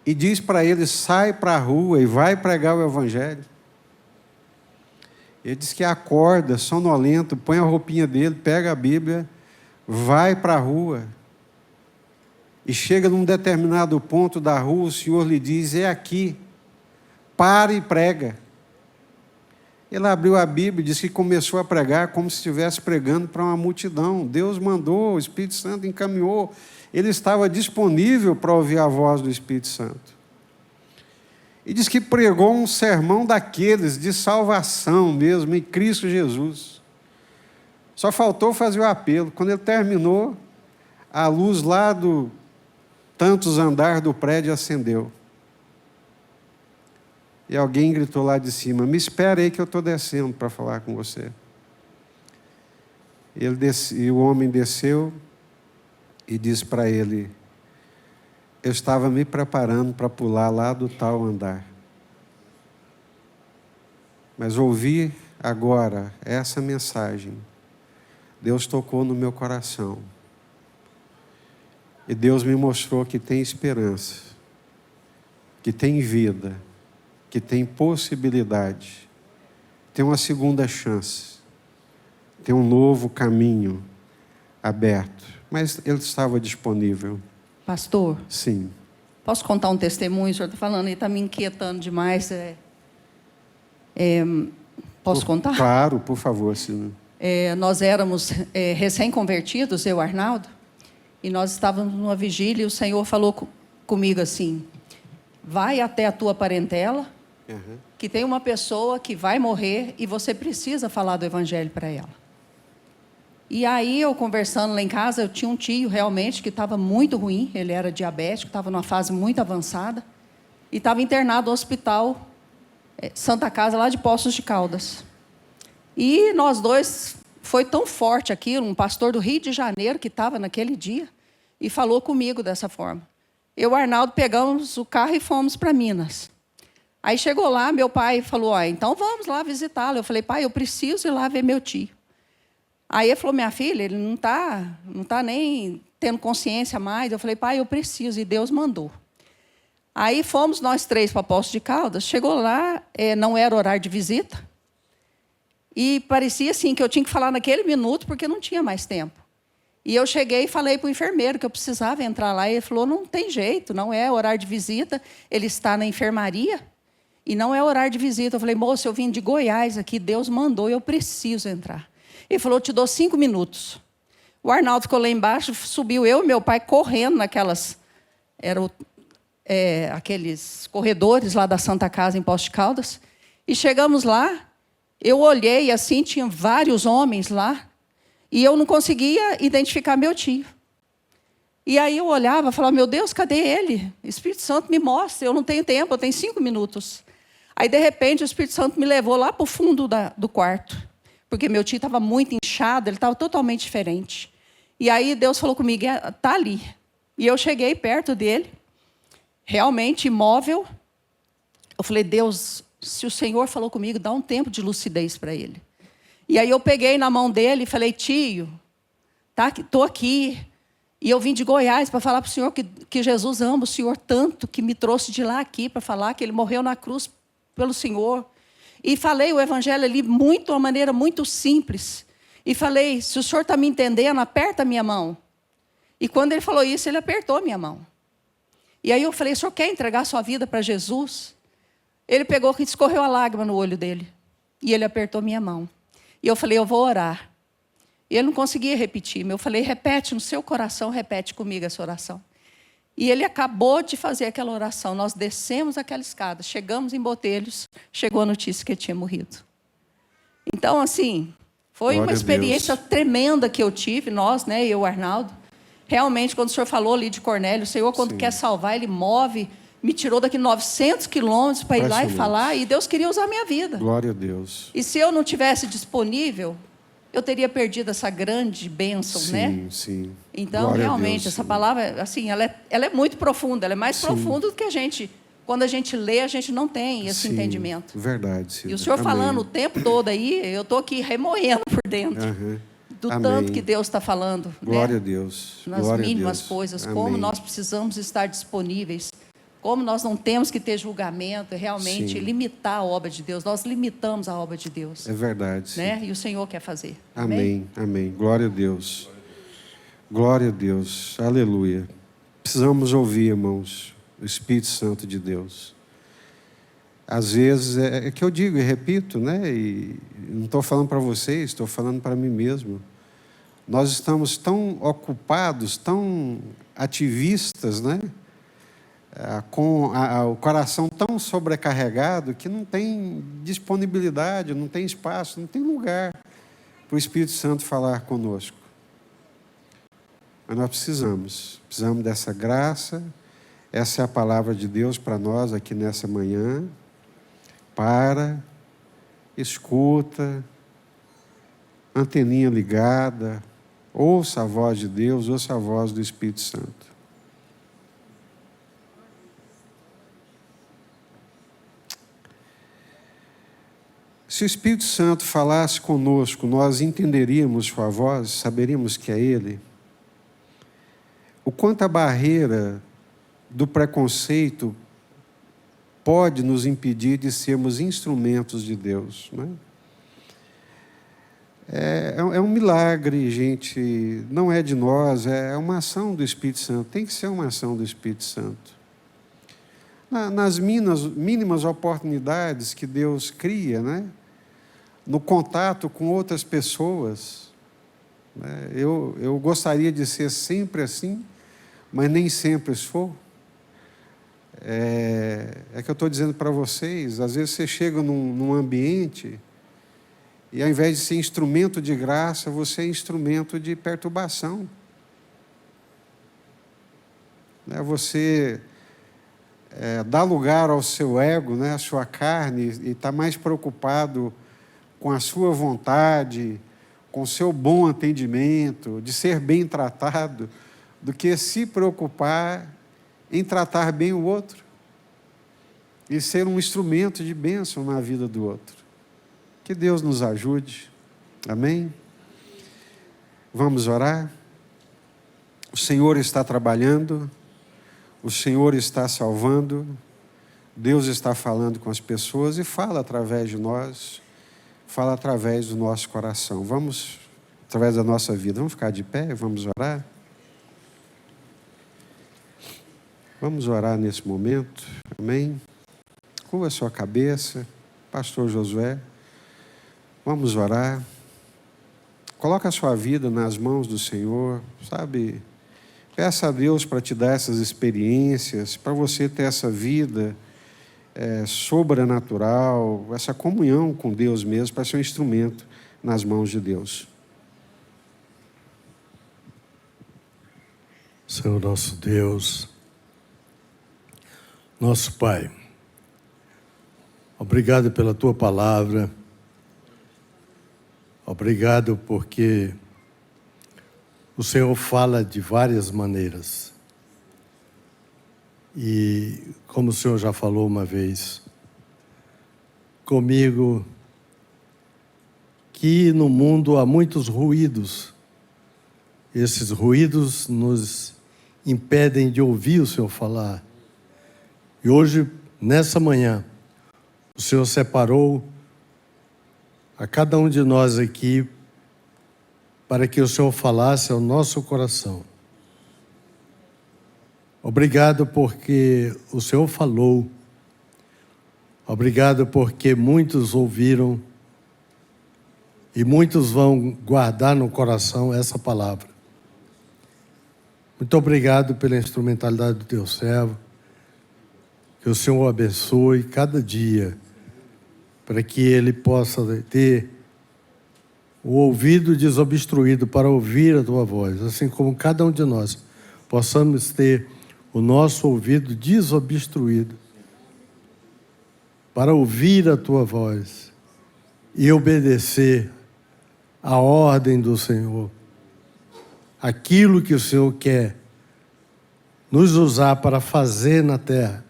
e diz para ele, sai para a rua e vai pregar o Evangelho. Ele diz que acorda, sonolento, põe a roupinha dele, pega a Bíblia, vai para a rua, e chega num determinado ponto da rua, o Senhor lhe diz, é aqui, para e prega. Ele abriu a Bíblia e disse que começou a pregar como se estivesse pregando para uma multidão. Deus mandou, o Espírito Santo encaminhou. Ele estava disponível para ouvir a voz do Espírito Santo. E diz que pregou um sermão daqueles de salvação mesmo, em Cristo Jesus. Só faltou fazer o apelo. Quando ele terminou, a luz lá do tantos andares do prédio acendeu. E alguém gritou lá de cima: me espere aí que eu estou descendo para falar com você. E o homem desceu e disse para ele: eu estava me preparando para pular lá do tal andar. Mas ouvi agora essa mensagem. Deus tocou no meu coração. E Deus me mostrou que tem esperança, que tem vida, que tem possibilidade, tem uma segunda chance, tem um novo caminho aberto. Mas ele estava disponível. Pastor, Sim. posso contar um testemunho? O senhor está falando e está me inquietando demais. Posso contar? Claro, por favor. Senhor. Nós éramos recém-convertidos, eu e o Arnaldo, e nós estávamos numa vigília e o Senhor falou comigo assim: vai até a tua parentela, que tem uma pessoa que vai morrer e você precisa falar do evangelho para ela. E aí, eu conversando lá em casa, eu tinha um tio realmente que estava muito ruim, ele era diabético, estava numa fase muito avançada, e estava internado no hospital Santa Casa, lá de Poços de Caldas. E nós dois, foi tão forte aquilo, um pastor do Rio de Janeiro que estava naquele dia, e falou comigo dessa forma. Eu e o Arnaldo pegamos o carro e fomos para Minas. Aí chegou lá, meu pai falou: então vamos lá visitá-lo. Eu falei: pai, eu preciso ir lá ver meu tio. Aí ele falou: minha filha, ele não tá nem tendo consciência mais. Eu falei: pai, eu preciso, e Deus mandou. Aí fomos nós três para Poços de Caldas. Chegou lá, não era horário de visita. E parecia assim que eu tinha que falar naquele minuto, porque não tinha mais tempo. E eu cheguei e falei para o enfermeiro que eu precisava entrar lá. E ele falou: não tem jeito, não é horário de visita. Ele está na enfermaria e não é horário de visita. Eu falei: moço, eu vim de Goiás aqui, Deus mandou, eu preciso entrar. Ele falou: eu te dou 5 minutos. O Arnaldo ficou lá embaixo, subiu eu e meu pai correndo naquelas... aqueles corredores lá da Santa Casa, em Poços de Caldas. E chegamos lá, eu olhei assim, tinha vários homens lá, e eu não conseguia identificar meu tio. E aí eu olhava e falava: meu Deus, cadê ele? Espírito Santo, me mostra, eu não tenho tempo, eu tenho 5 minutos. Aí, de repente, o Espírito Santo me levou lá para o fundo do quarto, porque meu tio estava muito inchado, ele estava totalmente diferente. E aí Deus falou comigo: está ali. E eu cheguei perto dele, realmente imóvel. Eu falei: Deus, se o Senhor falou comigo, dá um tempo de lucidez para ele. E aí eu peguei na mão dele e falei: tio, estou aqui. E eu vim de Goiás para falar para o Senhor que Jesus ama o Senhor tanto, que me trouxe de lá aqui para falar que ele morreu na cruz pelo Senhor. E falei o evangelho ali de uma maneira muito simples. E falei: se o Senhor está me entendendo, aperta a minha mão. E quando ele falou isso, ele apertou a minha mão. E aí eu falei: o senhor quer entregar a sua vida para Jesus? Ele pegou e escorreu a lágrima no olho dele. E ele apertou minha mão. E eu falei: eu vou orar. E ele não conseguia repetir. Eu falei: repete no seu coração, repete comigo essa oração. E ele acabou de fazer aquela oração. Nós descemos aquela escada, chegamos em Botelhos, chegou a notícia que ele tinha morrido. Então, assim, foi uma experiência tremenda que eu tive, nós, eu e o Arnaldo. Realmente, quando o senhor falou ali de Cornélio, o Senhor, quando quer salvar, Ele move, me tirou daqui 900 quilômetros para ir lá e falar, e Deus queria usar a minha vida. Glória a Deus. E se eu não tivesse disponível, eu teria perdido essa grande bênção, Sim, sim. Então, glória realmente, essa palavra, assim, ela é muito profunda, ela é mais profunda do que a gente... Quando a gente lê, a gente não tem esse entendimento. Verdade, sim. E o senhor falando o tempo todo aí, eu estou aqui remoendo por dentro. Do tanto que Deus está falando. Glória a Deus. Nas mínimas coisas, como nós precisamos estar disponíveis, como nós não temos que ter julgamento, realmente limitar a obra de Deus. Nós limitamos a obra de Deus. É verdade. Sim. E o Senhor quer fazer. Amém, amém. Glória a Deus. Glória a Deus. Aleluia. Precisamos ouvir, irmãos, o Espírito Santo de Deus. Às vezes, é que eu digo e repito, e não estou falando para vocês, estou falando para mim mesmo. Nós estamos tão ocupados, tão ativistas, com o coração tão sobrecarregado que não tem disponibilidade, não tem espaço, não tem lugar para o Espírito Santo falar conosco. Mas nós precisamos dessa graça. Essa é a palavra de Deus para nós aqui nessa manhã. Escuta, anteninha ligada, ouça a voz de Deus, ouça a voz do Espírito Santo. Se o Espírito Santo falasse conosco, nós entenderíamos sua voz, saberíamos que é Ele. O quanto a barreira do preconceito pode nos impedir de sermos instrumentos de Deus, né? É um milagre, gente, não é de nós, é uma ação do Espírito Santo, tem que ser uma ação do Espírito Santo. Nas mínimas oportunidades que Deus cria, né? No contato com outras pessoas, né? Eu gostaria de ser sempre assim, mas nem sempre sou. É que eu estou dizendo para vocês, às vezes você chega num ambiente e ao invés de ser instrumento de graça, você é instrumento de perturbação. Né? Você dá lugar ao seu ego, né? À sua carne, e está mais preocupado com a sua vontade, com o seu bom atendimento, de ser bem tratado, do que se preocupar em tratar bem o outro e ser um instrumento de bênção na vida do outro. Que Deus nos ajude. Amém? Vamos orar? O Senhor está trabalhando, o Senhor está salvando, Deus está falando com as pessoas e fala através de nós, fala através do nosso coração. Vamos, através da nossa vida, vamos ficar de pé, vamos orar? Vamos orar nesse momento, amém? Curva a sua cabeça, pastor Josué, vamos orar. Coloca a sua vida nas mãos do Senhor, sabe? Peça a Deus para te dar essas experiências, para você ter essa vida sobrenatural, essa comunhão com Deus mesmo, para ser um instrumento nas mãos de Deus. Senhor nosso Deus, nosso Pai, obrigado pela Tua palavra, obrigado porque o Senhor fala de várias maneiras. E como o Senhor já falou uma vez comigo, que no mundo há muitos ruídos. Esses ruídos nos impedem de ouvir o Senhor falar. E hoje, nessa manhã, o Senhor separou a cada um de nós aqui para que o Senhor falasse ao nosso coração. Obrigado porque o Senhor falou. Obrigado porque muitos ouviram e muitos vão guardar no coração essa palavra. Muito obrigado pela instrumentalidade do Teu servo. Que o Senhor o abençoe cada dia, para que ele possa ter o ouvido desobstruído para ouvir a Tua voz, assim como cada um de nós possamos ter o nosso ouvido desobstruído para ouvir a Tua voz e obedecer a ordem do Senhor, aquilo que o Senhor quer nos usar para fazer na terra.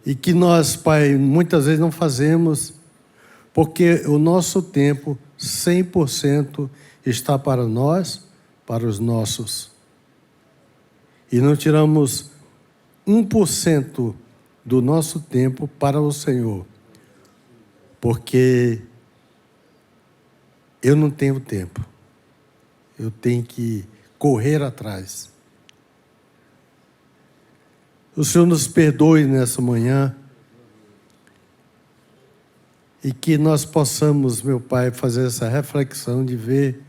E que nós, Pai, muitas vezes não fazemos, porque o nosso tempo 100% está para nós, para os nossos. E não tiramos 1% do nosso tempo para o Senhor, porque eu não tenho tempo. Eu tenho que correr atrás. O Senhor nos perdoe nessa manhã e que nós possamos, meu Pai, fazer essa reflexão de ver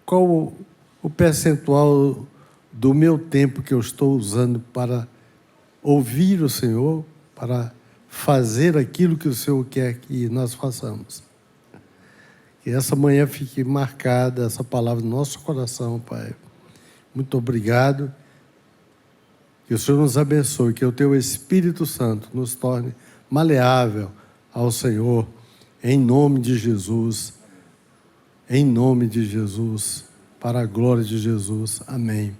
qual o percentual do meu tempo que eu estou usando para ouvir o Senhor, para fazer aquilo que o Senhor quer que nós façamos. Que essa manhã fique marcada essa palavra no nosso coração, Pai. Muito obrigado. Que o Senhor nos abençoe, que o Teu Espírito Santo nos torne maleável ao Senhor, em nome de Jesus. Em nome de Jesus, para a glória de Jesus. Amém.